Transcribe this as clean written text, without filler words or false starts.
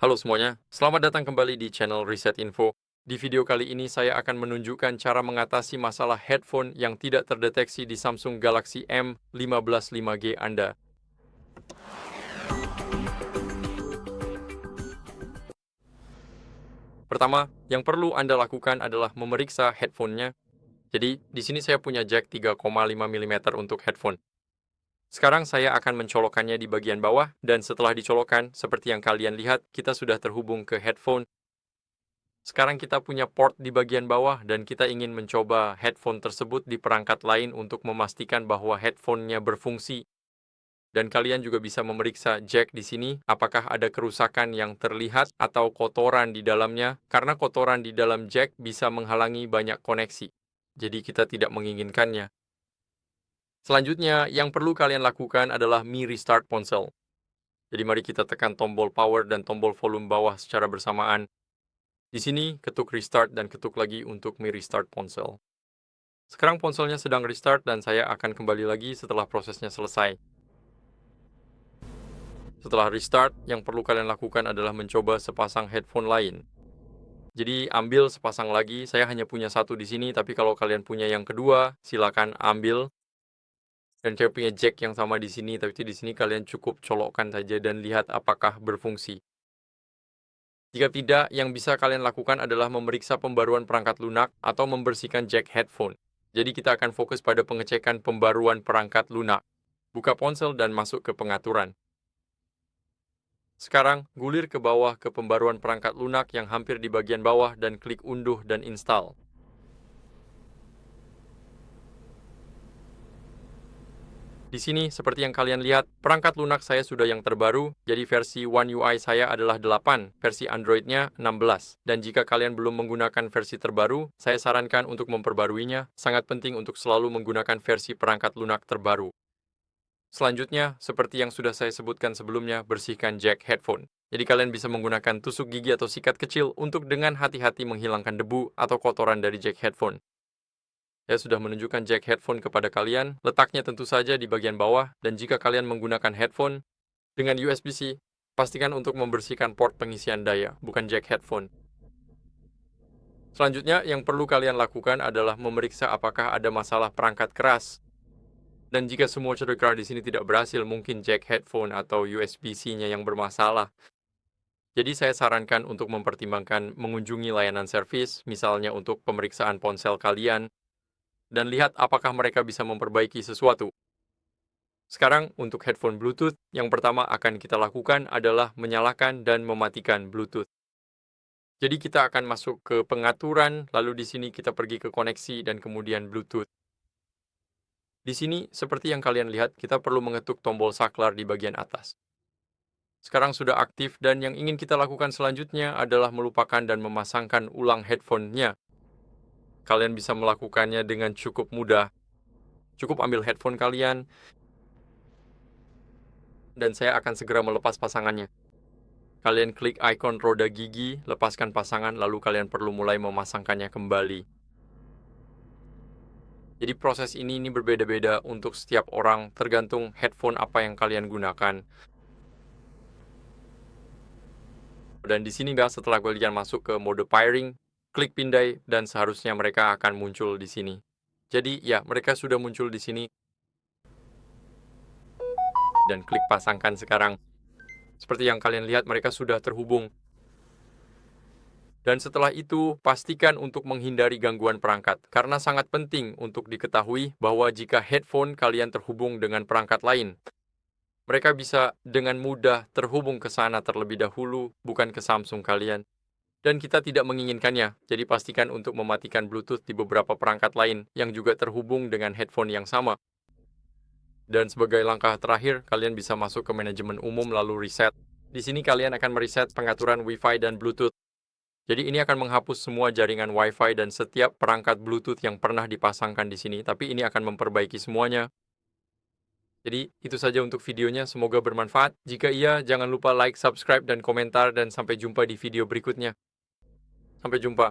Halo semuanya, selamat datang kembali di channel Reset Info. Di video kali ini saya akan menunjukkan cara mengatasi masalah headphone yang tidak terdeteksi di Samsung Galaxy M15 5G Anda. Pertama, yang perlu Anda lakukan adalah memeriksa headphone-nya. Jadi, di sini saya punya jack 3,5 mm untuk headphone. Sekarang saya akan mencolokkannya di bagian bawah, dan setelah dicolokkan, seperti yang kalian lihat, kita sudah terhubung ke headphone. Sekarang kita punya port di bagian bawah dan kita ingin mencoba headphone tersebut di perangkat lain untuk memastikan bahwa headphone-nya berfungsi. Dan kalian juga bisa memeriksa jack di sini, apakah ada kerusakan yang terlihat atau kotoran di dalamnya, karena kotoran di dalam jack bisa menghalangi banyak koneksi. Jadi kita tidak menginginkannya. Selanjutnya, yang perlu kalian lakukan adalah Mi Restart ponsel. Jadi mari kita tekan tombol power dan tombol volume bawah secara bersamaan. Di sini, ketuk restart dan ketuk lagi untuk Mi Restart ponsel. Sekarang ponselnya sedang restart dan saya akan kembali lagi setelah prosesnya selesai. Setelah restart, yang perlu kalian lakukan adalah mencoba sepasang headphone lain. Jadi ambil sepasang lagi, saya hanya punya satu di sini, tapi kalau kalian punya yang kedua, silakan ambil. Dan saya punya jack yang sama di sini, tapi di sini kalian cukup colokkan saja dan lihat apakah berfungsi. Jika tidak, yang bisa kalian lakukan adalah memeriksa pembaruan perangkat lunak atau membersihkan jack headphone. Jadi kita akan fokus pada pengecekan pembaruan perangkat lunak. Buka ponsel dan masuk ke pengaturan. Sekarang, gulir ke bawah ke pembaruan perangkat lunak yang hampir di bagian bawah dan klik unduh dan install. Di sini, seperti yang kalian lihat, perangkat lunak saya sudah yang terbaru, jadi versi One UI saya adalah 8, versi Android-nya 16. Dan jika kalian belum menggunakan versi terbaru, saya sarankan untuk memperbaruinya, sangat penting untuk selalu menggunakan versi perangkat lunak terbaru. Selanjutnya, seperti yang sudah saya sebutkan sebelumnya, bersihkan jack headphone. Jadi kalian bisa menggunakan tusuk gigi atau sikat kecil untuk dengan hati-hati menghilangkan debu atau kotoran dari jack headphone. Saya sudah menunjukkan jack headphone kepada kalian, letaknya tentu saja di bagian bawah, dan jika kalian menggunakan headphone dengan USB-C, pastikan untuk membersihkan port pengisian daya, bukan jack headphone. Selanjutnya, yang perlu kalian lakukan adalah memeriksa apakah ada masalah perangkat keras. Dan jika semua cedera di sini tidak berhasil, mungkin jack headphone atau USB-C-nya yang bermasalah. Jadi saya sarankan untuk mempertimbangkan mengunjungi layanan servis, misalnya untuk pemeriksaan ponsel kalian, dan lihat apakah mereka bisa memperbaiki sesuatu. Sekarang, untuk headphone Bluetooth, yang pertama akan kita lakukan adalah menyalakan dan mematikan Bluetooth. Jadi kita akan masuk ke pengaturan, lalu di sini kita pergi ke koneksi dan kemudian Bluetooth. Di sini, seperti yang kalian lihat, kita perlu mengetuk tombol saklar di bagian atas. Sekarang sudah aktif dan yang ingin kita lakukan selanjutnya adalah melupakan dan memasangkan ulang headphone-nya. Kalian bisa melakukannya dengan cukup mudah. Cukup ambil headphone kalian, dan saya akan segera melepas pasangannya. Kalian klik ikon roda gigi, lepaskan pasangan, lalu kalian perlu mulai memasangkannya kembali. Jadi proses ini berbeda-beda untuk setiap orang, tergantung headphone apa yang kalian gunakan. Dan di sini setelah kalian masuk ke mode pairing, klik pindai dan seharusnya mereka akan muncul di sini. Jadi ya, mereka sudah muncul di sini. Dan klik pasangkan sekarang. Seperti yang kalian lihat, mereka sudah terhubung. Dan setelah itu, pastikan untuk menghindari gangguan perangkat, karena sangat penting untuk diketahui bahwa jika headphone kalian terhubung dengan perangkat lain, mereka bisa dengan mudah terhubung ke sana terlebih dahulu, bukan ke Samsung kalian. Dan kita tidak menginginkannya, jadi pastikan untuk mematikan Bluetooth di beberapa perangkat lain yang juga terhubung dengan headphone yang sama. Dan sebagai langkah terakhir, kalian bisa masuk ke manajemen umum lalu reset. Di sini kalian akan mereset pengaturan Wi-Fi dan Bluetooth. Jadi ini akan menghapus semua jaringan Wi-Fi dan setiap perangkat Bluetooth yang pernah dipasangkan di sini, tapi ini akan memperbaiki semuanya. Jadi itu saja untuk videonya, semoga bermanfaat. Jika iya, jangan lupa like, subscribe, dan komentar, dan sampai jumpa di video berikutnya. Sampai jumpa.